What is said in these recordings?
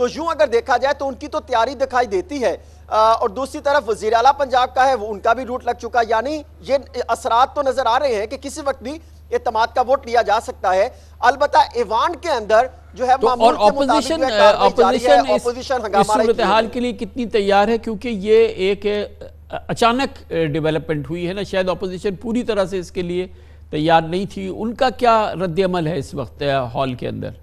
تو یوں اگر دیکھا جائے تو ان کی تو تیاری دکھائی دیتی ہے، اور دوسری طرف وزیر اعلیٰ پنجاب کا ہے، وہ ان کا بھی روٹ لگ چکا، یعنی یہ اثرات تو نظر آ رہے ہیں کہ کسی وقت بھی اعتماد کا ووٹ لیا جا سکتا ہے۔ البتہ ایوان کے اندر جو ہے معمول کے مطابق جو ہے کارروائی جاری ہے، اپوزیشن اس صورتحال کے لیے کتنی تیار ہے؟ کیونکہ یہ ایک اچانک ڈیولپمنٹ ہوئی ہے نا، شاید اپوزیشن پوری طرح سے اس کے لیے تیار نہیں تھی، ان کا کیا رد عمل ہے اس وقت ہال کے اندر؟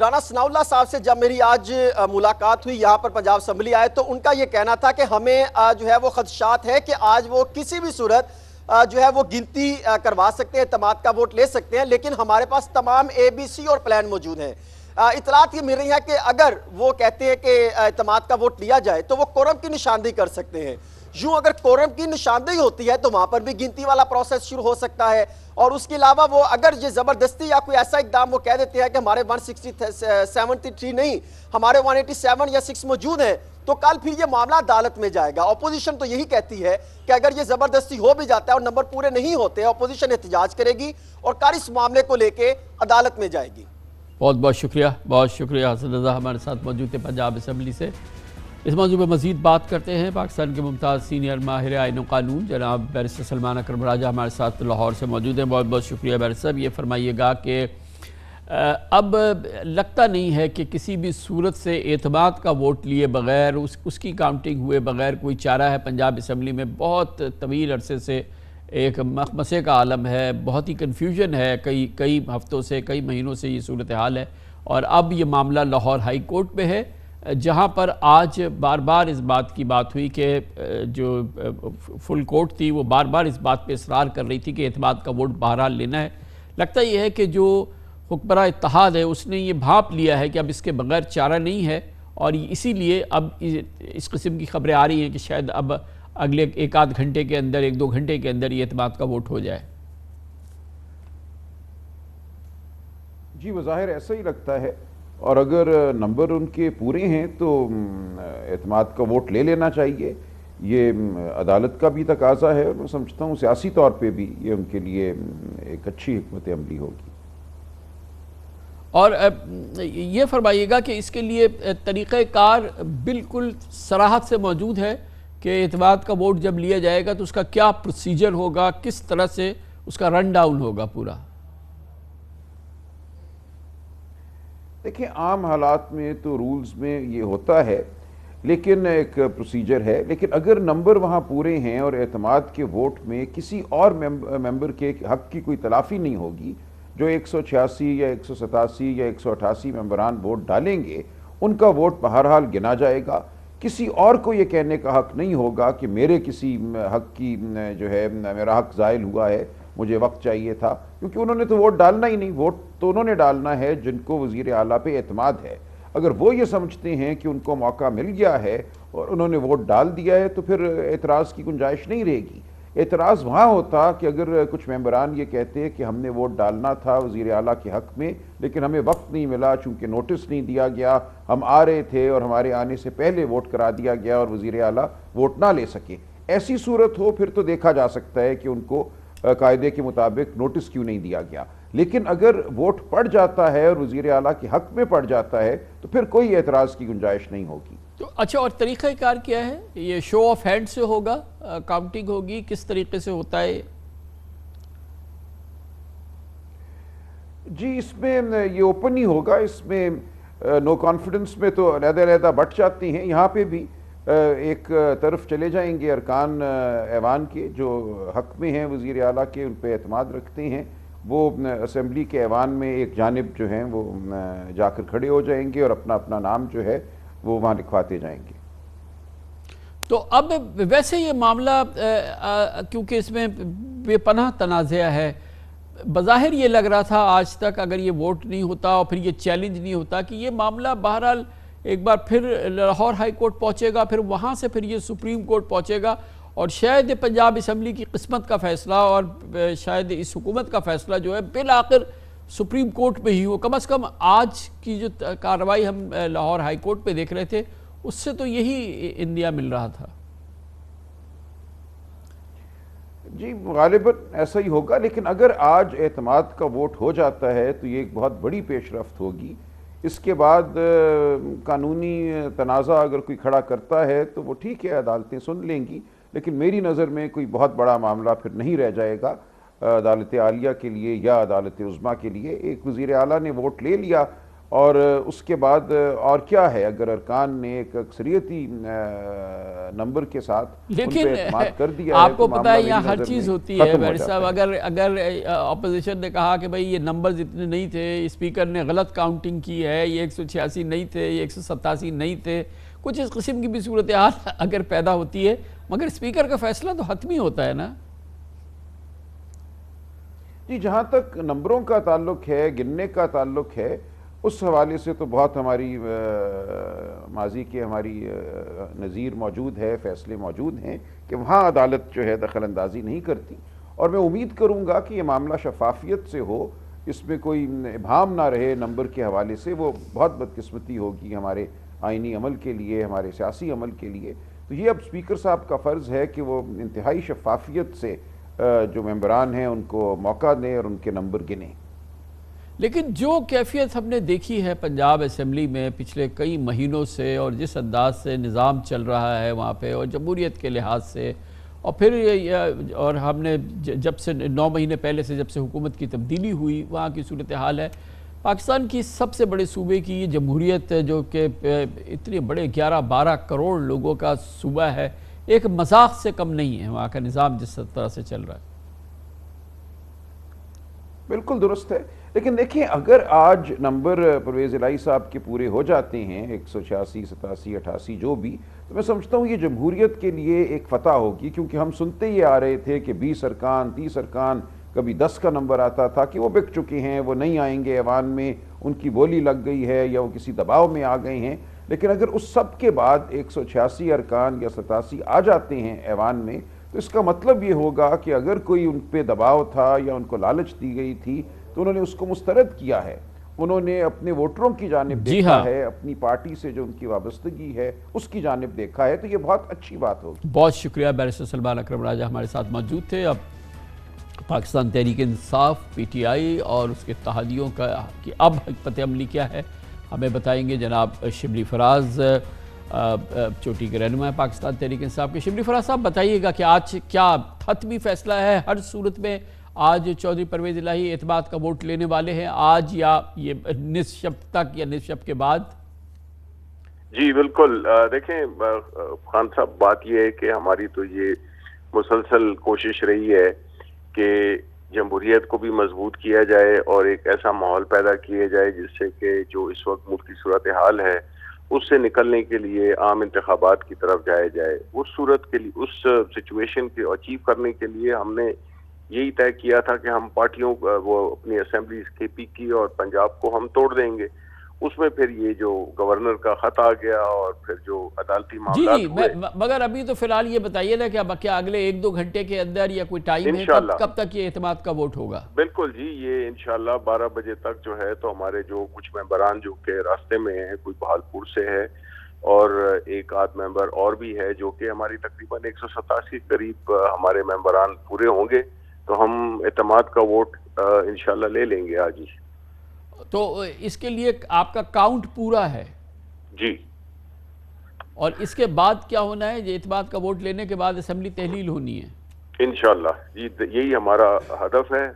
رانا ثناء اللہ صاحب سے جب میری آج ملاقات ہوئی یہاں پر پنجاب اسمبلی آئے، تو ان کا یہ کہنا تھا کہ ہمیں جو ہے وہ خدشات ہے کہ آج وہ کسی بھی صورت جو ہے وہ گنتی کروا سکتے ہیں، اعتماد کا ووٹ لے سکتے ہیں، لیکن ہمارے پاس تمام ABC اور پلان موجود ہیں۔ اطلاعات یہ مل رہی ہے کہ اگر وہ کہتے ہیں کہ اعتماد کا ووٹ لیا جائے تو وہ کورم کی نشاندہی کر سکتے ہیں۔ یوں اگر کورم کی نشاندہی ہوتی ہے تو وہاں پر بھی گنتی والا پروسیس شروع ہو سکتا ہے، اور اس کے علاوہ وہ اگر یہ زبردستی یا کوئی ایسا اقدام وہ کہہ دیتے ہیں کہ ہمارے 173 نہیں، ہمارے 187 یا 6 موجود ہیں، تو کل پھر یہ معاملہ عدالت میں جائے گا۔ اپوزیشن تو یہی کہتی ہے کہ اگر یہ زبردستی ہو بھی جاتا ہے اور نمبر پورے نہیں ہوتے، اپوزیشن احتجاج کرے گی اور کل اس معاملے کو لے کے عدالت میں جائے گی۔ بہت بہت شکریہ، بہت شکریہ حسن رضا ہمارے ساتھ موجود تھے پنجاب اسمبلی سے۔ اس موضوع پہ مزید بات کرتے ہیں۔ پاکستان کے ممتاز سینئر ماہر آئین و قانون جناب بیرسٹر سلمان اکرم راجہ ہمارے ساتھ لاہور سے موجود ہیں۔ بہت بہت شکریہ بیرسٹر صاحب۔ یہ فرمائیے گا کہ اب لگتا نہیں ہے کہ کسی بھی صورت سے اعتماد کا ووٹ لیے بغیر، اس کی کاؤنٹنگ ہوئے بغیر کوئی چارہ ہے؟ پنجاب اسمبلی میں بہت طویل عرصے سے ایک مخمسے کا عالم ہے، بہت ہی کنفیوژن ہے، کئی ہفتوں سے، کئی مہینوں سے یہ صورتحال ہے، اور اب یہ معاملہ لاہور ہائی کورٹ میں ہے، جہاں پر آج بار بار اس بات کی بات ہوئی کہ جو فل کورٹ تھی وہ بار بار اس بات پہ اصرار کر رہی تھی کہ اعتماد کا ووٹ بہرحال لینا ہے۔ لگتا یہ ہے کہ جو حکمراں اتحاد ہے اس نے یہ بھانپ لیا ہے کہ اب اس کے بغیر چارہ نہیں ہے، اور اسی لیے اب اس قسم کی خبریں آ رہی ہیں کہ شاید اب اگلے ایک آدھ گھنٹے کے اندر، ایک دو گھنٹے کے اندر یہ اعتماد کا ووٹ ہو جائے۔ جی بظاہر ایسا ہی لگتا ہے، اور اگر نمبر ان کے پورے ہیں تو اعتماد کا ووٹ لے لینا چاہیے۔ یہ عدالت کا بھی تقاضا ہے، میں سمجھتا ہوں سیاسی طور پہ بھی یہ ان کے لیے ایک اچھی حکمت عملی ہوگی۔ اور یہ فرمائیے گا کہ اس کے لیے طریقہ کار بالکل صراحت سے موجود ہے کہ اعتماد کا ووٹ جب لیا جائے گا تو اس کا کیا پروسیجر ہوگا، کس طرح سے اس کا رن ڈاؤن ہوگا پورا؟ دیکھیں عام حالات میں تو رولز میں یہ ہوتا ہے، لیکن ایک پروسیجر ہے، لیکن اگر نمبر وہاں پورے ہیں اور اعتماد کے ووٹ میں کسی اور ممبر کے حق کی کوئی تلافی نہیں ہوگی، جو 186 یا 187 یا 188 ممبران ووٹ ڈالیں گے ان کا ووٹ بہرحال گنا جائے گا۔ کسی اور کو یہ کہنے کا حق نہیں ہوگا کہ میرے کسی حق کی جو ہے میرا حق زائل ہوا ہے، مجھے وقت چاہیے تھا، کیونکہ انہوں نے تو ووٹ ڈالنا ہی نہیں۔ ووٹ تو انہوں نے ڈالنا ہے جن کو وزیر اعلیٰ پہ اعتماد ہے۔ اگر وہ یہ سمجھتے ہیں کہ ان کو موقع مل گیا ہے اور انہوں نے ووٹ ڈال دیا ہے تو پھر اعتراض کی گنجائش نہیں رہے گی۔ اعتراض وہاں ہوتا کہ اگر کچھ ممبران یہ کہتے کہ ہم نے ووٹ ڈالنا تھا وزیر اعلیٰ کے حق میں، لیکن ہمیں وقت نہیں ملا چونکہ نوٹس نہیں دیا گیا، ہم آ رہے تھے اور ہمارے آنے سے پہلے ووٹ کرا دیا گیا اور وزیر اعلیٰ ووٹ نہ لے سکے۔ ایسی صورت ہو پھر تو دیکھا جا سکتا ہے کہ ان کو قاعدے کے مطابق نوٹس کیوں نہیں دیا گیا، لیکن اگر ووٹ پڑ جاتا ہے اور وزیر اعلیٰ کے حق میں پڑ جاتا ہے تو پھر کوئی اعتراض کی گنجائش نہیں ہوگی۔ تو اچھا، اور طریقہ کار کیا ہے؟ یہ شو آف ہینڈ سے ہوگا، کاؤنٹنگ ہوگی، کس طریقے سے ہوتا ہے؟ جی اس میں یہ اوپن ہی ہوگا، اس میں نو کانفیڈنس میں تو علیحدہ علیحدہ بٹ جاتی ہیں، یہاں پہ بھی ایک طرف چلے جائیں گے ارکان ایوان کے جو حق میں ہیں وزیر اعلیٰ کے، ان پہ اعتماد رکھتے ہیں، وہ اسمبلی کے ایوان میں ایک جانب جو ہیں وہ جا کر کھڑے ہو جائیں گے اور اپنا اپنا نام جو ہے وہ وہاں لکھواتے جائیں گے۔ تو اب ویسے یہ معاملہ کیونکہ اس میں بے پناہ تنازع ہے، بظاہر یہ لگ رہا تھا آج تک اگر یہ ووٹ نہیں ہوتا اور پھر یہ چیلنج نہیں ہوتا کہ یہ معاملہ بہرحال ایک بار پھر لاہور ہائی کورٹ پہنچے گا، پھر وہاں سے پھر یہ سپریم کورٹ پہنچے گا، اور شاید پنجاب اسمبلی کی قسمت کا فیصلہ اور شاید اس حکومت کا فیصلہ جو ہے بالآخر سپریم کورٹ میں ہی ہو۔ کم از کم آج کی جو کارروائی ہم لاہور ہائی کورٹ پہ دیکھ رہے تھے اس سے تو یہی اندیا مل رہا تھا۔ جی غالباً ایسا ہی ہوگا، لیکن اگر آج اعتماد کا ووٹ ہو جاتا ہے تو یہ ایک بہت بڑی پیش رفت ہوگی، اس کے بعد قانونی تنازع اگر کوئی کھڑا کرتا ہے تو وہ ٹھیک ہے، عدالتیں سن لیں گی، لیکن میری نظر میں کوئی بہت بڑا معاملہ پھر نہیں رہ جائے گا عدالت عالیہ کے لیے یا عدالت عظمیٰ کے لیے۔ ایک وزیر اعلیٰ نے ووٹ لے لیا اور اس کے بعد اور کیا ہے، اگر ارکان نے ایک اکثریتی نمبر کے ساتھ ان لیکن پہ اعتماد کر دیا آپ کو تو پتہ ہے معاملہ یہاں میری ہر نظر چیز میں ہوتی ہے ختم ہو بیر جاتا صاحب، ہے۔ اگر اپوزیشن نے کہا کہ بھئی یہ نمبرز اتنے نہیں تھے، اسپیکر نے غلط کاؤنٹنگ کی ہے، یہ 186 نہیں تھے، یہ 187 نہیں تھے، کچھ اس قسم کی بھی صورتحال اگر پیدا ہوتی ہے، مگر اسپیکر کا فیصلہ تو حتمی ہوتا ہے نا۔ جی جہاں تک نمبروں کا تعلق ہے، گننے کا تعلق ہے، اس حوالے سے تو بہت ہماری ماضی کے ہماری نظیر موجود ہے، فیصلے موجود ہیں کہ وہاں عدالت جو ہے دخل اندازی نہیں کرتی، اور میں امید کروں گا کہ یہ معاملہ شفافیت سے ہو، اس میں کوئی ابہام نہ رہے نمبر کے حوالے سے، وہ بہت بدقسمتی ہوگی ہمارے آئینی عمل کے لیے، ہمارے سیاسی عمل کے لیے۔ تو یہ اب اسپیکر صاحب کا فرض ہے کہ وہ انتہائی شفافیت سے جو ممبران ہیں ان کو موقع دیں اور ان کے نمبر گنیں۔ لیکن جو کیفیت ہم نے دیکھی ہے پنجاب اسمبلی میں پچھلے کئی مہینوں سے، اور جس انداز سے نظام چل رہا ہے وہاں پہ، اور جمہوریت کے لحاظ سے، اور پھر اور ہم نے جب سے 9 مہینے پہلے سے جب سے حکومت کی تبدیلی ہوئی وہاں کی صورتحال ہے، پاکستان کی سب سے بڑے صوبے کی یہ جمہوریت جو کہ اتنے بڑے 11-12 کروڑ لوگوں کا صوبہ ہے، ایک مذاق سے کم نہیں ہے وہاں کا نظام جس طرح سے چل رہا ہے۔ بالکل درست ہے، لیکن دیکھیں اگر آج نمبر پرویز الہی صاحب کے پورے ہو جاتے ہیں 186، 87، 88 جو بھی، تو میں سمجھتا ہوں یہ جمہوریت کے لیے ایک فتح ہوگی، کیونکہ ہم سنتے ہی آ رہے تھے کہ 20 ارکان، 30 ارکان، کبھی 10 کا نمبر آتا تھا کہ وہ بک چکے ہیں، وہ نہیں آئیں گے ایوان میں، ان کی بولی لگ گئی ہے یا وہ کسی دباؤ میں آ گئے ہیں۔ لیکن اگر اس سب کے بعد 186 ارکان یا 87 آ جاتے ہیں ایوان میں، تو اس کا مطلب یہ ہوگا کہ اگر کوئی ان پہ دباؤ تھا یا ان کو لالچ دی گئی تھی تو انہوں نے اس کو مسترد کیا ہے، انہوں نے اپنے ووٹروں کی جانب دیکھا ہے، اپنی پارٹی سے جو ان کی وابستگی ہے اس کی جانب دیکھا ہے، تو یہ بہت اچھی بات ہوگی۔ بہت شکریہ بیرسٹر سلمان اکرم راجہ ہمارے ساتھ موجود تھے۔ اب Pakistan Tehreek Insaf, P T I اور اس کے اتحادیوں کی اب حکمت عملی کیا ہے ہمیں بتائیں گے جناب شبلی فراز، چوٹی کے رہنما پاکستان تحریک انصاف کے۔ شبلی فراز صاحب بتائیے گا کہ آج کیا حتمی فیصلہ ہے؟ ہر صورت میں آج چودھری پرویز الہی اعتماد کا ووٹ لینے والے ہیں آج، یا یہ نصف شب تک یا نصف شب کے بعد؟ جی بالکل، دیکھیں خان صاحب، بات یہ ہے کہ ہماری تو یہ مسلسل کوشش رہی ہے کہ جمہوریت کو بھی مضبوط کیا جائے اور ایک ایسا ماحول پیدا کیا جائے جس سے کہ جو اس وقت ملک کی صورتحال ہے اس سے نکلنے کے لیے عام انتخابات کی طرف جایا جائے۔ اس صورت کے لیے، اس سچویشن کو اچیو کرنے کے لیے ہم نے یہی طے کیا تھا کہ ہم پارٹیوں وہ اپنی اسمبلیز کے پی کی اور پنجاب کو ہم توڑ دیں گے۔ اس میں پھر یہ جو گورنر کا خط آ گیا اور پھر جو عدالتی معاملات ہوئے۔ مگر ابھی تو فی الحال یہ بتائیے نا کہ کیا اگلے 1-2 گھنٹے کے اندر یا کوئی ٹائم ہے کب تک یہ اعتماد کا ووٹ ہوگا؟ بالکل جی، یہ انشاءاللہ 12 بجے تک جو ہے تو ہمارے جو کچھ ممبران جو کہ راستے میں ہیں، کوئی بہالپور سے ہے اور ایک آدھ ممبر اور بھی ہے، جو کہ ہماری تقریباً 187 کے قریب ہمارے ممبران پورے ہوں گے، تو ہم اعتماد کا ووٹ انشاءاللہ لے لیں گے آج ہی۔ تو اس کے لیے آپ کا کاؤنٹ پورا ہے؟ جی۔ اور اس کے بعد کیا ہونا ہے؟ یہ اعتماد کا ووٹ لینے کے بعد اسمبلی تحلیل ہونی ہے انشاءاللہ، یہی ہمارا ہدف ہے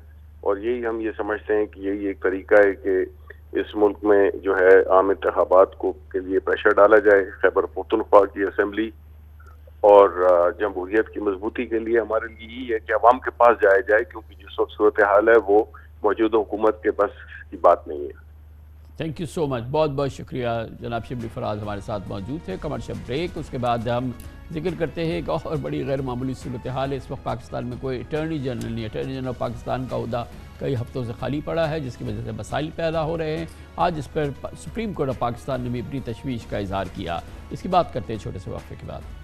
اور یہی ہم یہ سمجھتے ہیں کہ یہی ایک طریقہ ہے کہ اس ملک میں جو ہے عام انتخابات کے لیے پریشر ڈالا جائے۔ خیبر پختونخوا کی اسمبلی اور جمہوریت کی مضبوطی کے لیے ہمارے لیے یہی ہے کہ عوام کے پاس جایا جائے، کیونکہ جس وقت صورتحال ہے وہ موجودہ حکومت کے بس کی بات نہیں ہے۔ تھینک یو سو مچ، بہت بہت شکریہ جناب شبلی فراز ہمارے ساتھ موجود تھے۔ کمرشل بریک، اس کے بعد ہم ذکر کرتے ہیں ایک اور بڑی غیر معمولی صورتحال ہے۔ اس وقت پاکستان میں کوئی اٹارنی جنرل نہیں، اٹارنی جنرل پاکستان کا عہدہ کئی ہفتوں سے خالی پڑا ہے، جس کی وجہ سے مسائل پیدا ہو رہے ہیں۔ آج اس پر سپریم کورٹ آف پاکستان نے بھی اپنی تشویش کا اظہار کیا۔ اس کی بات کرتے ہیں چھوٹے سے وقفے کے بعد۔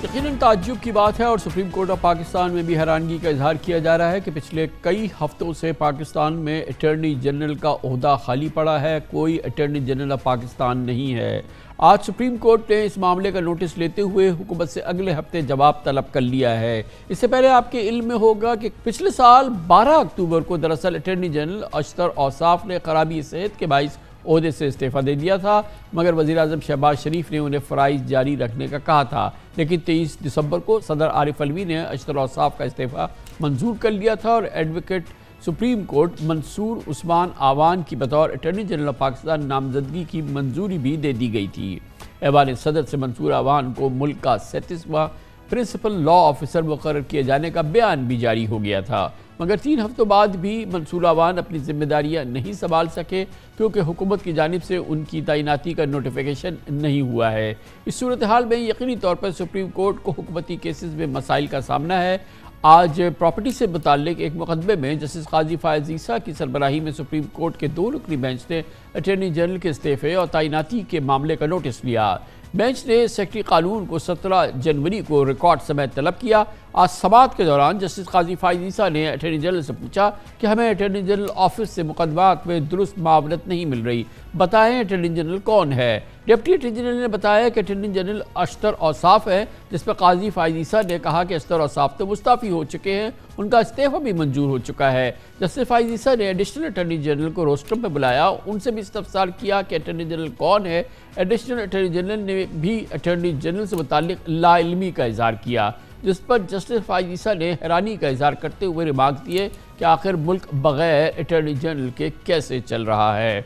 یقیناً تعجب کی بات ہے اور سپریم کورٹ آف پاکستان میں بھی حیرانگی کا اظہار کیا جا رہا ہے کہ پچھلے کئی ہفتوں سے پاکستان میں اٹارنی جنرل کا عہدہ خالی پڑا ہے، کوئی اٹارنی جنرل آف پاکستان نہیں ہے۔ آج سپریم کورٹ نے اس معاملے کا نوٹس لیتے ہوئے حکومت سے اگلے ہفتے جواب طلب کر لیا ہے۔ اس سے پہلے آپ کے علم میں ہوگا کہ پچھلے سال 12 اکتوبر کو دراصل اٹارنی جنرل اشتر اوصاف نے خرابی صحت کے باعث عہدے سے استعفیٰ دے دیا تھا، مگر وزیراعظم شہباز شریف نے انہیں فرائض جاری رکھنے کا کہا تھا، لیکن 23 دسمبر کو صدر عارف علوی نے اشتر اوصاف کا استعفیٰ منظور کر لیا تھا اور ایڈوکیٹ سپریم کورٹ منصور عثمان آوان کی بطور اٹارنی جنرل آف پاکستان نامزدگی کی منظوری بھی دے دی گئی تھی۔ ایوان صدر سے منصور آوان کو ملک کا 37واں پرنسپل لا آفیسر مقرر کیے جانے کا بیان بھی جاری ہو گیا تھا، مگر 3 ہفتوں بعد بھی منصور آوان اپنی ذمہ داریاں نہیں سنبھال سکے کیونکہ حکومت کی جانب سے ان کی تعیناتی کا نوٹیفیکیشن نہیں ہوا ہے۔ اس صورتحال میں یقینی طور پر سپریم کورٹ کو حکومتی کیسز میں مسائل کا سامنا ہے۔ آج پراپرٹی سے متعلق ایک مقدمے میں جسٹس قاضی فائز عیسیٰ کی سربراہی میں سپریم کورٹ کے 2 رکنی بینچ نے اٹارنی جنرل کے استعفے اور تعیناتی کے معاملے کا نوٹس لیا۔ بینچ نے سیکرٹری قانون کو 17 جنوری کو ریکارڈ سمیت طلب کیا۔ آج سماعت کے دوران جسٹس قاضی فائز عیسیٰ نے اٹارنی جنرل سے پوچھا کہ ہمیں اٹارنی جنرل آفس سے مقدمات میں درست معاونت نہیں مل رہی، بتائیں اٹارنی جنرل کون ہے؟ ڈپٹی اٹارنی جنرل نے بتایا کہ اٹارنی جنرل اشتر اوصاف ہے، جس پر قاضی فائز عیسیٰ نے کہا کہ اشتر اوصاف تو مستعفی ہو چکے ہیں، ان کا استعفیٰ بھی منظور ہو چکا ہے۔ جسٹس فائز عیسیٰ نے ایڈیشنل اٹارنی جنرل کو روسٹرم پہ بلایا، ان سے بھی استفسار کیا کہ اٹارنی جنرل کون ہے۔ ایڈیشنل اٹارنی جنرل نے بھی اٹارنی جنرل سے متعلق لا علمی کا اظہار کیا، جس پر جسٹس فائز عیسیٰ نے حیرانی کا اظہار کرتے ہوئے ریمارک دیے کہ آخر ملک بغیر اٹارنی جنرل کے کیسے چل رہا ہے۔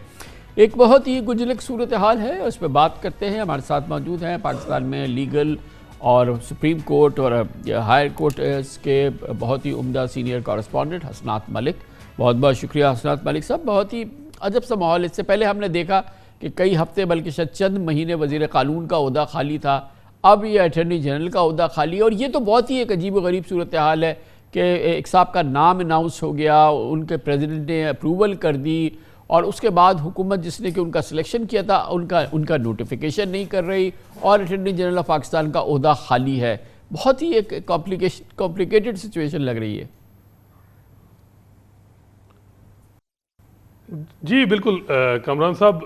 ایک بہت ہی گنجلک صورتحال ہے، اس پہ بات کرتے ہیں۔ ہمارے ساتھ موجود ہیں پاکستان میں لیگل اور سپریم کورٹ اور ہائر کورٹ کے بہت ہی عمدہ سینئر کارسپونڈنٹ حسنات ملک۔ بہت بہت شکریہ حسنات ملک صاحب۔ بہت ہی عجب سا ماحول، اس سے پہلے ہم نے دیکھا کہ کئی ہفتے بلکہ شاید چند مہینے وزیر قانون کا عہدہ خالی تھا، اب یہ اٹارنی جنرل کا عہدہ خالی، اور یہ تو بہت ہی ایک عجیب و غریب صورتحال ہے کہ ایک صاحب کا نام اناؤنس ہو گیا، ان کے پریزیڈنٹ نے اپروول کر دی اور اس کے بعد حکومت جس نے کہ ان کا سلیکشن کیا تھا ان کا نوٹیفیکیشن نہیں کر رہی اور اٹارنی جنرل آف پاکستان کا عہدہ خالی ہے۔ بہت ہی ایک کمپلیکیٹڈ سچویشن لگ رہی ہے۔ جی بالکل کامران صاحب،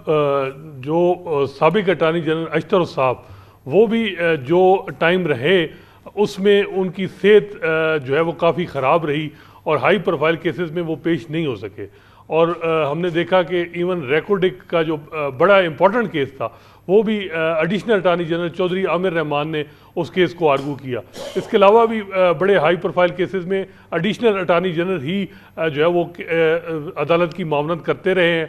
جو سابق اٹارنی جنرل اشتر اوصاف وہ بھی جو ٹائم رہے اس میں ان کی صحت جو ہے وہ کافی خراب رہی اور ہائی پروفائل کیسز میں وہ پیش نہیں ہو سکے، اور ہم نے دیکھا کہ ایون ریکارڈک کا جو بڑا امپورٹنٹ کیس تھا وہ بھی ایڈیشنل اٹارنی جنرل چودھری عامر رحمان نے اس کیس کو آرگو کیا۔ اس کے علاوہ بھی بڑے ہائی پروفائل کیسز میں ایڈیشنل اٹارنی جنرل ہی جو ہے وہ عدالت کی معاونت کرتے رہے ہیں۔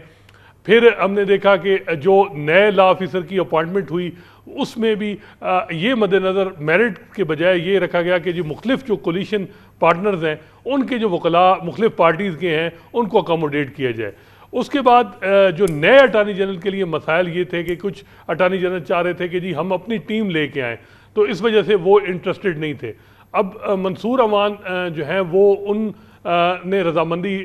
پھر ہم نے دیکھا کہ جو نئے لا آفیسر کی اپوائنٹمنٹ ہوئی اس میں بھی یہ مد نظر میرٹ کے بجائے یہ رکھا گیا کہ جو مختلف جو کولیشن پارٹنرز ہیں ان کے جو وکلاء مختلف پارٹیز کے ہیں ان کو اکاموڈیٹ کیا جائے۔ اس کے بعد جو نئے اٹارنی جنرل کے لیے مسائل یہ تھے کہ کچھ اٹارنی جنرل چاہ رہے تھے کہ جی ہم اپنی ٹیم لے کے آئیں، تو اس وجہ سے وہ انٹرسٹڈ نہیں تھے۔ اب منصور آوان جو ہیں وہ ان نے رضامندی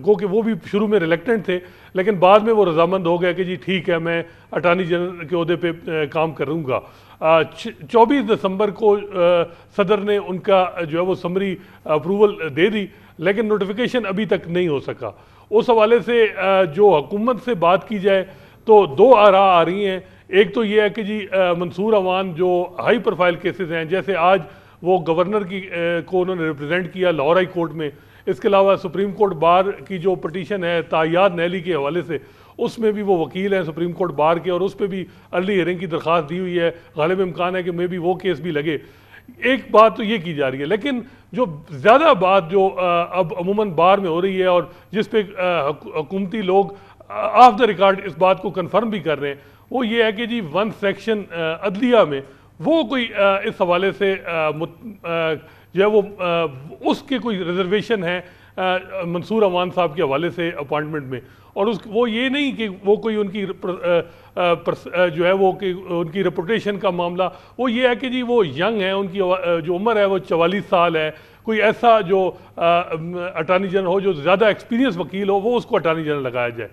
گو کہ وہ بھی شروع میں ریلیکٹنٹ تھے لیکن بعد میں وہ رضامند ہو گیا کہ جی ٹھیک ہے میں اٹارنی جنرل کے عہدے پہ کام کروں گا۔ 24 دسمبر کو صدر نے ان کا جو ہے وہ سمری اپروول دے دی لیکن نوٹیفیکیشن ابھی تک نہیں ہو سکا۔ اس حوالے سے جو حکومت سے بات کی جائے تو 2 آراء آ رہی ہیں۔ ایک تو یہ ہے کہ جی منصور آوان جو ہائی پروفائل کیسز ہیں، جیسے آج وہ گورنر کو انہوں نے ریپرزینٹ کیا لاہور ہائی کورٹ میں، اس کے علاوہ سپریم کورٹ بار کی جو پٹیشن ہے تائیاد نیلی کے حوالے سے اس میں بھی وہ وکیل ہیں سپریم کورٹ بار کے اور اس پہ بھی ارلی ہیئرنگ کی درخواست دی ہوئی ہے، غالب امکان ہے کہ میں بھی وہ کیس بھی لگے۔ ایک بات تو یہ کی جا رہی ہے، لیکن جو زیادہ بات جو اب عموماً بار میں ہو رہی ہے اور جس پہ حکومتی لوگ آف دا ریکارڈ اس بات کو کنفرم بھی کر رہے ہیں وہ یہ ہے کہ جی 1 سیکشن عدلیہ میں وہ کوئی اس حوالے سے جو ہے وہ اس کے کوئی ریزرویشن ہے منصور آوان صاحب کے حوالے سے اپوائنٹمنٹ میں، اور وہ یہ نہیں کہ وہ کوئی ان کی جو ہے وہ کہ ان کی ریپوٹیشن کا معاملہ، وہ یہ ہے کہ جی وہ ینگ ہیں، ان کی جو عمر ہے وہ 44 سال ہے، کوئی ایسا جو اٹارنی جنرل ہو جو زیادہ ایکسپیرینس وکیل ہو وہ اس کو اٹارنی جنرل لگایا جائے۔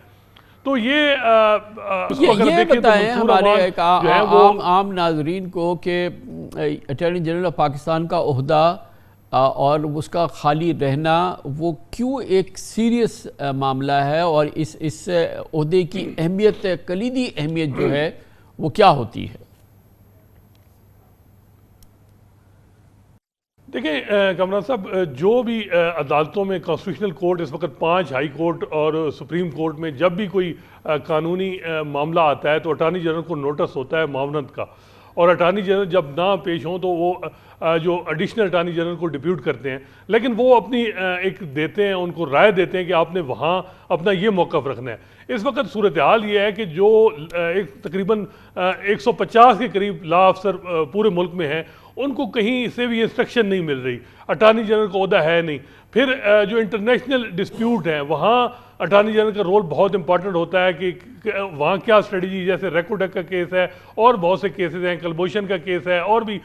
تو یہ بتائیں ہمارے ایک عام ناظرین کو کہ اٹارنی جنرل آف پاکستان کا عہدہ اور اس کا خالی رہنا وہ کیوں ایک سیریس معاملہ ہے، اور اس عہدے کی اہمیت، کلیدی اہمیت جو ہے وہ کیا ہوتی ہے؟ دیکھیں کامران صاحب، جو بھی عدالتوں میں کانسٹیٹیوشنل کورٹ اس وقت 5 ہائی کورٹ اور سپریم کورٹ میں جب بھی کوئی قانونی معاملہ آتا ہے تو اٹارنی جنرل کو نوٹس ہوتا ہے معاونت کا، اور اٹارنی جنرل جب نہ پیش ہوں تو وہ جو ایڈیشنل اٹارنی جنرل کو ڈپیوٹ کرتے ہیں، لیکن وہ اپنی ایک دیتے ہیں، ان کو رائے دیتے ہیں کہ آپ نے وہاں اپنا یہ موقف رکھنا ہے۔ اس وقت صورتحال یہ ہے کہ جو تقریباً 150 کے قریب لا افسر پورے ملک میں ہیں، ان کو کہیں سے بھی انسٹرکشن نہیں مل رہی، اٹارنی جنرل کو عہدہ ہے نہیں۔ پھر جو انٹرنیشنل ڈسپیوٹ ہیں وہاں اٹارنی جنرل کا رول بہت امپورٹنٹ ہوتا ہے کہ وہاں کیا اسٹریٹجی، جیسے ریکوڈک کا کیس ہے اور بہت سے کیسز ہیں، کلبوشن کا کیس ہے اور بھی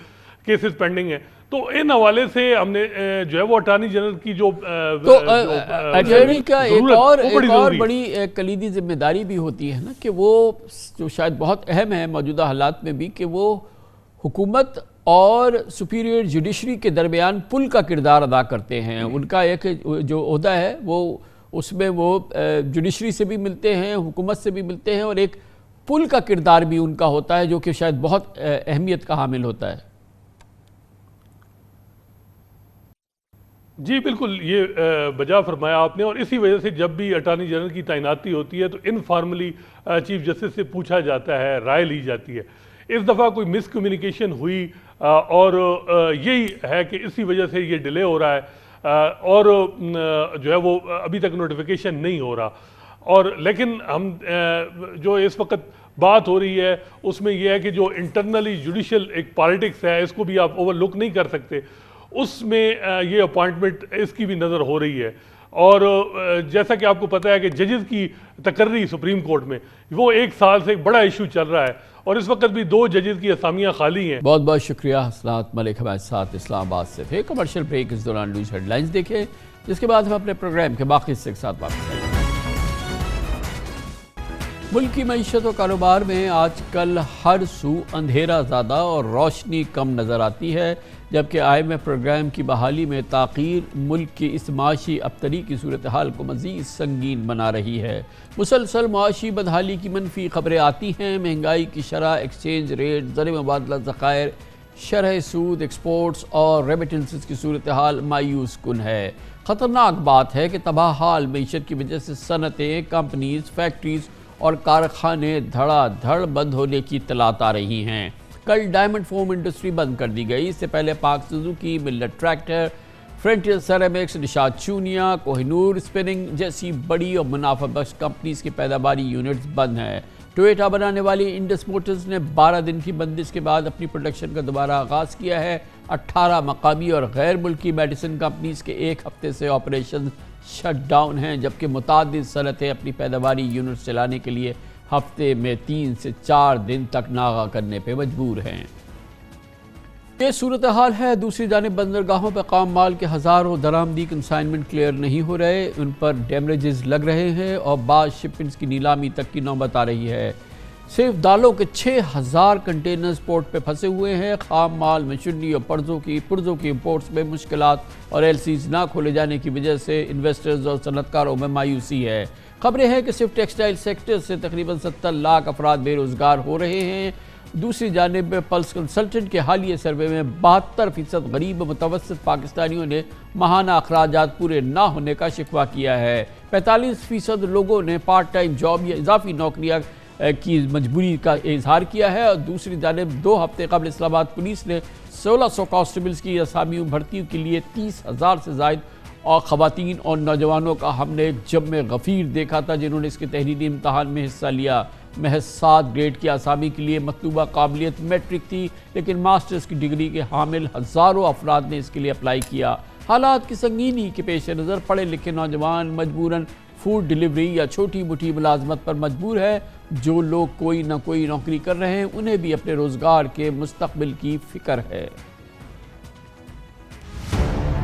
کیسز پینڈنگ ہیں، تو ان حوالے سے ہم نے جو ہے وہ اٹارنی جنرل کی جو اٹارنی کا ایک اور بڑی کلیدی ذمہ داری بھی ہوتی ہے نا، کہ وہ جو شاید بہت اہم ہے موجودہ حالات میں بھی، کہ وہ حکومت اور سپیریئر جوڈیشری کے درمیان پل کا کردار ادا کرتے ہیں۔ ان کا ایک جو عہدہ ہے وہ اس میں وہ جوڈیشری سے بھی ملتے ہیں، حکومت سے بھی ملتے ہیں، اور ایک پل کا کردار بھی ان کا ہوتا ہے جو کہ شاید بہت اہمیت کا حامل ہوتا ہے۔ جی بالکل، یہ بجا فرمایا آپ نے، اور اسی وجہ سے جب بھی اٹارنی جنرل کی تعیناتی ہوتی ہے تو انفارملی چیف جسٹس سے پوچھا جاتا ہے، رائے لی جاتی ہے۔ اس دفعہ کوئی مس کمیونیکیشن ہوئی اور یہی ہے کہ اسی وجہ سے یہ ڈیلے ہو رہا ہے، اور جو ہے وہ ابھی تک نوٹیفیکیشن نہیں ہو رہا۔ اور لیکن ہم جو اس وقت بات ہو رہی ہے اس میں یہ ہے کہ جو انٹرنلی جوڈیشل ایک پالیٹکس ہے، اس کو بھی آپ اوور لک نہیں کر سکتے، اس میں یہ اپوائنٹمنٹ اس کی بھی نظر ہو رہی ہے۔ اور جیسا کہ آپ کو پتہ ہے کہ ججز کی تقرری سپریم کورٹ میں وہ 1 سال سے ایک بڑا ایشو چل رہا ہے، اور اس وقت بھی 2 ججز کی اسامیاں خالی ہیں۔ بہت بہت شکریہ حسنات ملک، ہمارے ساتھ اسلام آباد سے تھے۔ کمرشل بریک، اس دوران نیوز ہیڈ لائنز دیکھیں، جس کے بعد ہم اپنے پروگرام کے باقی حصے کے ساتھ واپس آئیں گے۔ ملک کی معیشت و کاروبار میں آج کل ہر سو اندھیرا زیادہ اور روشنی کم نظر آتی ہے، جبکہ IMF پروگرام کی بحالی میں تاخیر ملک کی اس معاشی ابتری کی صورتحال کو مزید سنگین بنا رہی ہے۔ مسلسل معاشی بدحالی کی منفی خبریں آتی ہیں، مہنگائی کی شرح، ایکسچینج ریٹ، زر مبادلہ ذخائر، شرح سود، ایکسپورٹس اور ریمیٹنسز کی صورتحال مایوس کن ہے۔ خطرناک بات ہے کہ تباہ حال معیشت کی وجہ سے صنعتیں، کمپنیز، فیکٹریز اور کارخانے دھڑا دھڑ بند ہونے کی اطلاعات آ رہی ہیں۔ کل ڈائمنڈ فوم انڈسٹری بند کر دی گئی، اس سے پہلے پاک سوزوکی، ملت ٹریکٹر، فرنٹیئر سیرامکس، نشاد چونیا، کوہ نور اسپننگ جیسی بڑی اور منافع بخش کمپنیز کی پیداواری یونٹس بند ہیں۔ ٹویوٹا بنانے والی انڈس موٹرز نے 12 دن کی بندش کے بعد اپنی پروڈکشن کا دوبارہ آغاز کیا ہے۔ 18 مقامی اور غیر ملکی میڈیسن کمپنیز کے 1 ہفتے سے آپریشن شٹ ڈاؤن ہیں، جبکہ متعدد صنعتیں اپنی پیداواری یونٹ چلانے کے لیے ہفتے میں 3 سے 4 دن تک ناغہ کرنے پہ مجبور ہیں۔ یہ صورتحال ہے، دوسری جانب بندرگاہوں پہ خام مال کے ہزاروں درآمدی کنسائنمنٹ کلیئر نہیں ہو رہے، ان پر ڈیمیجز لگ رہے ہیں اور بعض شپمنٹس کی نیلامی تک کی نوبت آ رہی ہے۔ صرف دالوں کے 6000 کنٹینرز پورٹ پہ پھنسے ہوئے ہیں۔ خام مال، مشینری اور پرزوں کی امپورٹس میں مشکلات اور LCs نہ کھولے جانے کی وجہ سے انویسٹرز اور صنعتکاروں میں مایوسی ہے۔ خبریں ہیں کہ صرف ٹیکسٹائل سیکٹر سے تقریباً 70 لاکھ افراد بے روزگار ہو رہے ہیں۔ دوسری جانب پلس کنسلٹنٹ کے حالیہ سروے میں 72% غریب متوسط پاکستانیوں نے ماہانہ اخراجات پورے نہ ہونے کا شکوہ کیا ہے۔ 45% لوگوں نے پارٹ ٹائم جاب یا اضافی نوکریاں کی مجبوری کا اظہار کیا ہے، اور دوسری جانب 2 ہفتے قبل اسلام آباد پولیس نے 1600 کانسٹیبلز کی اسامیوں بھرتیوں کے لیے 30,000 سے زائد اور خواتین اور نوجوانوں کا ہم نے ایک جمع غفیر دیکھا تھا جنہوں نے اس کے تحریری امتحان میں حصہ لیا۔ محض 7 گریڈ کی اسامی کے لیے مطلوبہ قابلیت میٹرک تھی، لیکن ماسٹرز کی ڈگری کے حامل ہزاروں افراد نے اس کے لیے اپلائی کیا۔ حالات کی سنگینی کے پیش نظر پڑھے لکھے نوجوان مجبوراً فوڈ ڈیلیوری یا چھوٹی موٹی ملازمت پر مجبور ہے۔ جو لوگ کوئی نہ کوئی نوکری کر رہے ہیں انہیں بھی اپنے روزگار کے مستقبل کی فکر ہے۔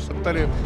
70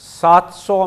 $700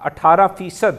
18%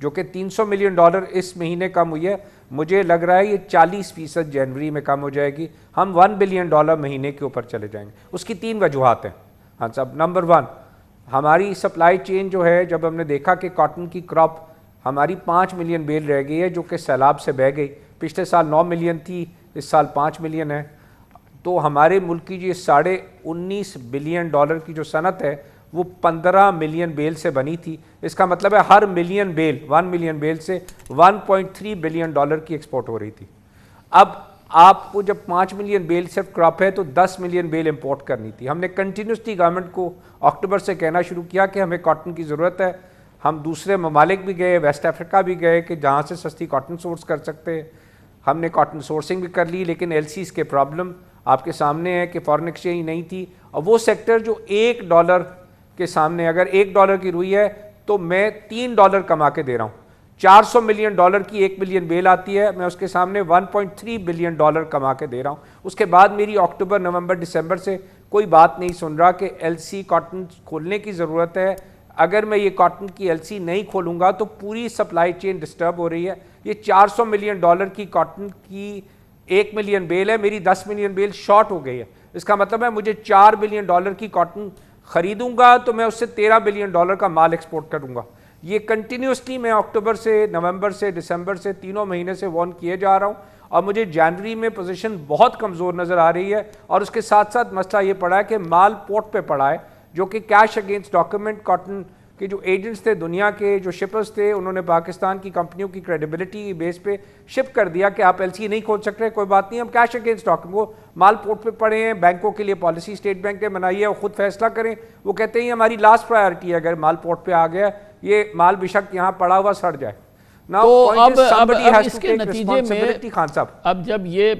جو کہ $300 ملین اس مہینے کم ہوئی ہے. مجھے لگ رہا ہے یہ 40% جنوری میں کم ہو جائے گی. ہم $1 بلین مہینے کے اوپر چلے جائیں گے. اس کی 3 وجوہات ہیں. ہاں صاحب، نمبر 1 ہماری سپلائی چین جو ہے، جب ہم نے دیکھا کہ کاٹن کی کراپ ہماری 5 ملین بیل رہ گئی ہے جو کہ سیلاب سے بہہ گئی. پچھلے سال 9 ملین تھی، اس سال 5 ملین ہے. تو ہمارے ملک کی جو $19.5 بلین کی جو صنعت ہے وہ 15 ملین بیل سے بنی تھی. اس کا مطلب ہے ہر ملین بیل 1 ملین بیل سے $1.3 بلین کی ایکسپورٹ ہو رہی تھی. اب آپ کو جب 5 ملین بیل صرف کراپ ہے تو 10 ملین بیل امپورٹ کرنی تھی. ہم نے کنٹینیوسلی گورنمنٹ کو اکتوبر سے کہنا شروع کیا کہ ہمیں کاٹن کی ضرورت ہے. ہم دوسرے ممالک بھی گئے، ویسٹ افریقہ بھی گئے کہ جہاں سے سستی کاٹن سورس کر سکتے ہیں. ہم نے کاٹن سورسنگ بھی کر لی، لیکن LCs کے پرابلم آپ کے سامنے ہے کہ فارن ایکسچینج نہیں تھی. اور وہ سیکٹر جو $1 کے سامنے، اگر $1 کی روئی ہے تو میں $3 کما کے دے رہا ہوں. $400 ملین کی 1 ملین بیل آتی ہے، میں اس کے سامنے $1.3 بلین کما کے دے رہا ہوں. اس کے بعد میری اکتوبر، نومبر، دسمبر سے کوئی بات نہیں سن رہا کہ LC کاٹن کھولنے کی ضرورت ہے. اگر میں یہ کاٹن کی LC نہیں کھولوں گا تو پوری سپلائی چین ڈسٹرب ہو رہی ہے. یہ $400 ملین کی کاٹن کی 1 ملین بیل ہے، میری 10 ملین بیل شارٹ ہو گئی ہے. اس کا مطلب ہے مجھے $4 بلین کی کاٹن خریدوں گا تو میں اس سے $13 بلین کا مال ایکسپورٹ کروں گا. یہ کنٹینیوسلی میں اکتوبر سے، نومبر سے، دسمبر سے، تینوں مہینے سے وارن کیے جا رہا ہوں. اور مجھے جنوری میں پوزیشن بہت کمزور نظر آ رہی ہے. اور اس کے ساتھ ساتھ مسئلہ یہ پڑا ہے کہ مال پورٹ پہ پڑا ہے، جو کہ کیش اگینسٹ ڈاکیومنٹ کاٹن کہ جو ایجنٹس تھے دنیا کے، جو شپرز تھے، انہوں نے پاکستان کی کمپنیوں کی کریڈیبلٹی کی بیس پہ شپ کر دیا کہ آپ LC نہیں کھول سکتے، کوئی بات نہیں، ہم کیش اگینسٹ ڈاکیومنٹ. وہ مال پورٹ پہ پڑے ہیں، بینکوں کے لیے پالیسی اسٹیٹ بینک نے بنائی ہے، وہ خود فیصلہ کریں. وہ کہتے ہیں یہ ہماری لاسٹ پرائیورٹی ہے، اگر مال پورٹ پہ آ گیا یہ مال بیشک یہاں پڑا ہوا سڑ جائے. تو اب اس کے نتیجے میں خان صاحب، اب جب یہ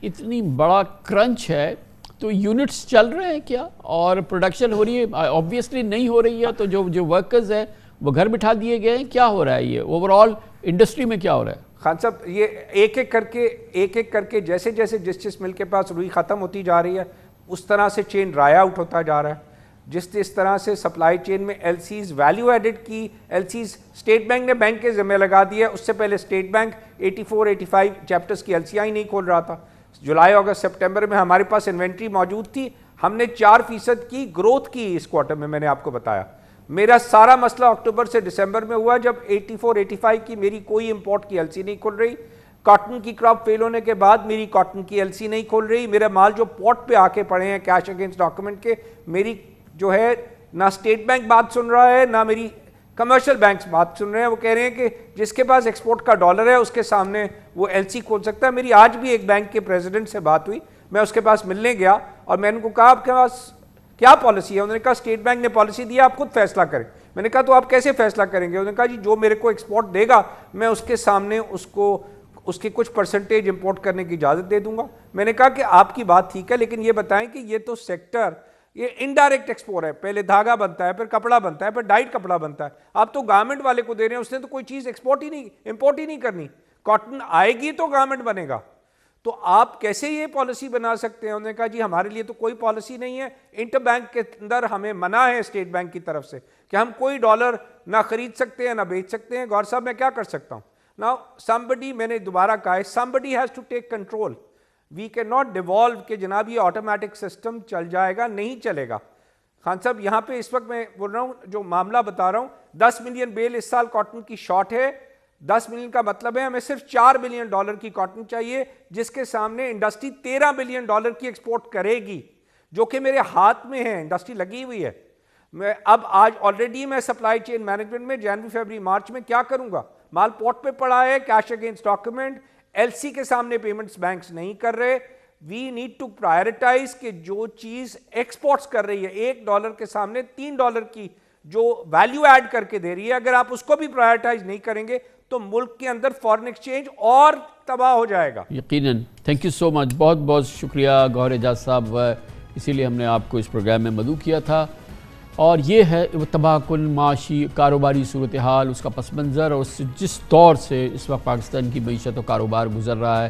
اتنی بڑا کرنچ ہے تو یونٹس چل رہے ہیں کیا اور پروڈکشن ہو رہی ہے؟ آبویسلی نہیں ہو رہی ہے. تو جو ورکرز ہیں وہ گھر بٹھا دیے گئے ہیں. کیا ہو رہا ہے یہ اوورآل انڈسٹری میں کیا ہو رہا ہے؟ خان صاحب، یہ ایک ایک کر کے جیسے جیسے جس ملک کے پاس روئی ختم ہوتی جا رہی ہے اس طرح سے چین ڈرائی آؤٹ ہوتا جا رہا ہے. جس طرح سے سپلائی چین میں LCs ویلیو ایڈڈ کی LCs اسٹیٹ بینک نے بینک کے ذمہ لگا دیا. اس سے پہلے اسٹیٹ بینک 84-85 چیپٹرز کی LCI نہیں کھول رہا تھا. جولائی، اگست، سپٹمبر میں ہمارے پاس انوینٹری موجود تھی. ہم نے 4% کی گروتھ کی اس کوارٹر میں نے آپ کو بتایا. میرا سارا مسئلہ اکتوبر سے دسمبر میں ہوا جب 84-85 کی میری کوئی امپورٹ کی LC نہیں کھل رہی. کاٹن کی کراپ فیل ہونے کے بعد میری کاٹن کی LC نہیں کھول رہی. میرا مال جو پورٹ پہ آ کے پڑے ہیں کیش اگینسٹ ڈاکیومنٹ کے، میری جو ہے نہ اسٹیٹ بینک بات سن رہا ہے نہ میری کمرشل بینکس بات سن رہے ہیں. وہ کہہ رہے ہیں کہ جس کے پاس ایکسپورٹ کا ڈالر ہے اس کے سامنے وہ LC کھول سکتا ہے. میری آج بھی ایک بینک کے پریزیڈنٹ سے بات ہوئی، میں اس کے پاس ملنے گیا اور میں نے ان کو کہا آپ کے پاس کیا پالیسی ہے؟ انہوں نے کہا اسٹیٹ بینک نے پالیسی دی، آپ خود فیصلہ کریں. میں نے کہا تو آپ کیسے فیصلہ کریں گے؟ انہوں نے کہا جی جو میرے کو ایکسپورٹ دے گا میں اس کے سامنے اس کی کچھ پرسنٹیج امپورٹ کرنے کی اجازت دے دوں گا. میں نے کہا کہ آپ کی بات ٹھیک ہے، لیکن یہ بتائیں کہ یہ تو سیکٹر یہ انڈائریکٹ ایکسپورٹ ہے. پہلے دھاگا بنتا ہے، پھر کپڑا بنتا ہے، پھر ڈائٹ کپڑا بنتا ہے. آپ تو گارمنٹ والے کو دے رہے ہیں، اس نے تو کوئی چیز امپورٹ ہی نہیں کرنی. کاٹن آئے گی تو گارمنٹ بنے گا. تو آپ کیسے یہ پالیسی بنا سکتے ہیں؟ انہوں نے کہا جی ہمارے لیے تو کوئی پالیسی نہیں ہے. انٹر بینک کے اندر ہمیں منع ہے اسٹیٹ بینک کی طرف سے کہ ہم کوئی ڈالر نہ خرید سکتے ہیں نہ بیچ سکتے ہیں. گور صاحب میں کیا کر سکتا ہوں؟ Now somebody، میں نے دوبارہ کہا ہے، somebody has to take control. We cannot devolve کہ جناب یہ آٹومیٹک سسٹم چل جائے گا، نہیں چلے گا. خان صاحب یہاں پہ اس وقت میں بول رہا ہوں، جو معاملہ بتا رہا ہوں، 10 ملین بیل اس سال کاٹن کی شارٹ ہے. 10 ملین کا مطلب ہے ہمیں صرف $4 بلین کی کاٹن چاہیے، جس کے سامنے انڈسٹری $13 بلین کی ایکسپورٹ کرے گی، جو کہ میرے ہاتھ میں ہے. انڈسٹری لگی ہوئی ہے. میں اب آج آلریڈی میں سپلائی چین مینجمنٹ میں جنوری، فیبری، مارچ میں کیا کروں گا؟ مال پورٹ پہ پڑا ہے، کیش اگینسٹ ڈاکیومنٹ، LC کے سامنے پیمنٹس بینکس نہیں کر رہے. وی نیڈ ٹو پرائرٹائز کہ جو چیز ایکسپورٹس کر رہی ہے $1 کے سامنے $3 کی جو ویلیو ایڈ کر کے دے رہی ہے، اگر آپ اس کو بھی پرائرٹائز نہیں کریں گے تو ملک کے اندر فارن ایکسچینج اور تباہ ہو جائے گا. یقیناً. تھینک یو سو مچ. بہت بہت شکریہ گوہر اعجاز صاحب. اسی لیے ہم نے آپ کو اس پروگرام میں مدعو کیا تھا. اور یہ ہے تباہ کن معاشی کاروباری صورتحال، اس کا پس منظر اور جس دور سے اس وقت پاکستان کی معیشت و کاروبار گزر رہا ہے.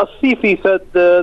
80%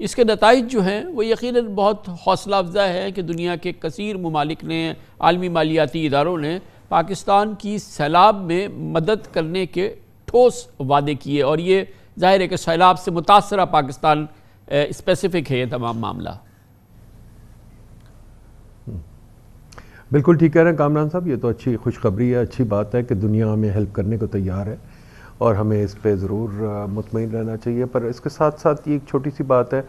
اس کے نتائج جو ہیں وہ یقیناً بہت حوصلہ افزا ہے کہ دنیا کے کثیر ممالک نے، عالمی مالیاتی اداروں نے پاکستان کی سیلاب میں مدد کرنے کے ٹھوس وعدے کیے، اور یہ ظاہر ہے کہ سیلاب سے متاثرہ پاکستان اسپیسیفک ہے یہ تمام معاملہ۔ بالکل ٹھیک کہہ رہے ہیں کامران صاحب، یہ تو اچھی خوشخبری ہے، اچھی بات ہے کہ دنیا ہمیں ہیلپ کرنے کو تیار ہے اور ہمیں اس پہ ضرور مطمئن رہنا چاہیے۔ پر اس کے ساتھ ساتھ یہ ایک چھوٹی سی بات ہے،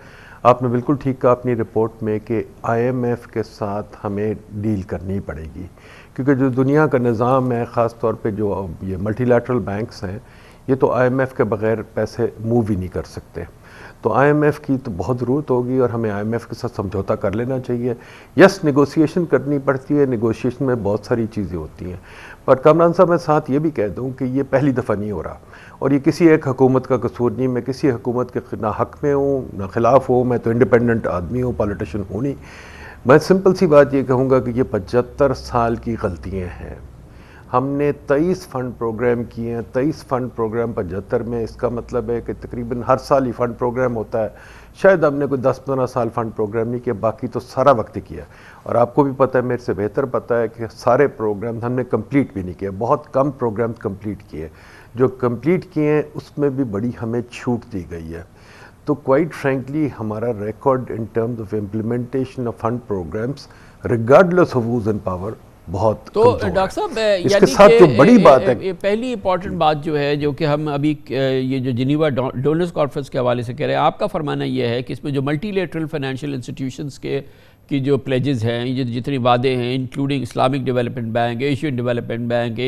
آپ نے بالکل ٹھیک کہا اپنی رپورٹ میں کہ IMF کے ساتھ ہمیں ڈیل کرنی پڑے گی، کیونکہ جو دنیا کا نظام ہے، خاص طور پہ جو یہ ملٹی لیٹرل بینکس ہیں، یہ تو IMF کے بغیر پیسے موو ہی نہیں کر سکتے، تو IMF کی تو بہت ضرورت ہوگی اور ہمیں IMF کے ساتھ سمجھوتا کر لینا چاہیے۔ یس نیگوسیشن کرنی پڑتی ہے، نیگوسیشن میں بہت ساری چیزیں ہوتی ہیں، پر کامران صاحب میں ساتھ یہ بھی کہہ دوں کہ یہ پہلی دفعہ نہیں ہو رہا، اور یہ کسی ایک حکومت کا قصور نہیں، میں کسی حکومت کے نہ حق میں ہوں نہ خلاف ہوں، میں تو انڈیپینڈنٹ آدمی ہوں، پالیٹیشین ہوں نہیں۔ میں سمپل سی بات یہ کہوں گا کہ یہ 75 سال کی غلطیاں ہیں۔ ہم نے 23 فنڈ پروگرام کیے ہیں، 23 فنڈ پروگرام 75 میں، اس کا مطلب ہے کہ تقریباً ہر سال ہی فنڈ پروگرام ہوتا ہے، شاید ہم نے کوئی 10-15 سال فنڈ پروگرام نہیں کیا، باقی تو سارا وقت کیا، اور آپ کو بھی پتہ ہے، میرے سے بہتر پتہ ہے کہ سارے پروگرام ہم نے کمپلیٹ بھی نہیں کیا، بہت کم پروگرام کمپلیٹ کیے، جو کمپلیٹ کیے ہیں اس میں بھی بڑی ہمیں چھوٹ دی گئی ہے۔ تو کوائٹ فرینکلی ہمارا record in terms of implementation of fund programmes regardless of who's in power بہت تو ڈاکٹر صاحب اس کے ساتھ جو بڑی بات ہے، پہلی امپورٹنٹ بات جو ہے، جو کہ ہم ابھی یہ جو جنیوا ڈونرز کانفرنس کے حوالے سے کہہ رہے ہیں، آپ کا فرمانا یہ ہے کہ اس میں جو ملٹی لیٹرل فائنینشیل انسٹیٹیوشنز کی جو پلیجز ہیں، یہ جتنے وعدے ہیں، including Islamic development bank, Asian development bank,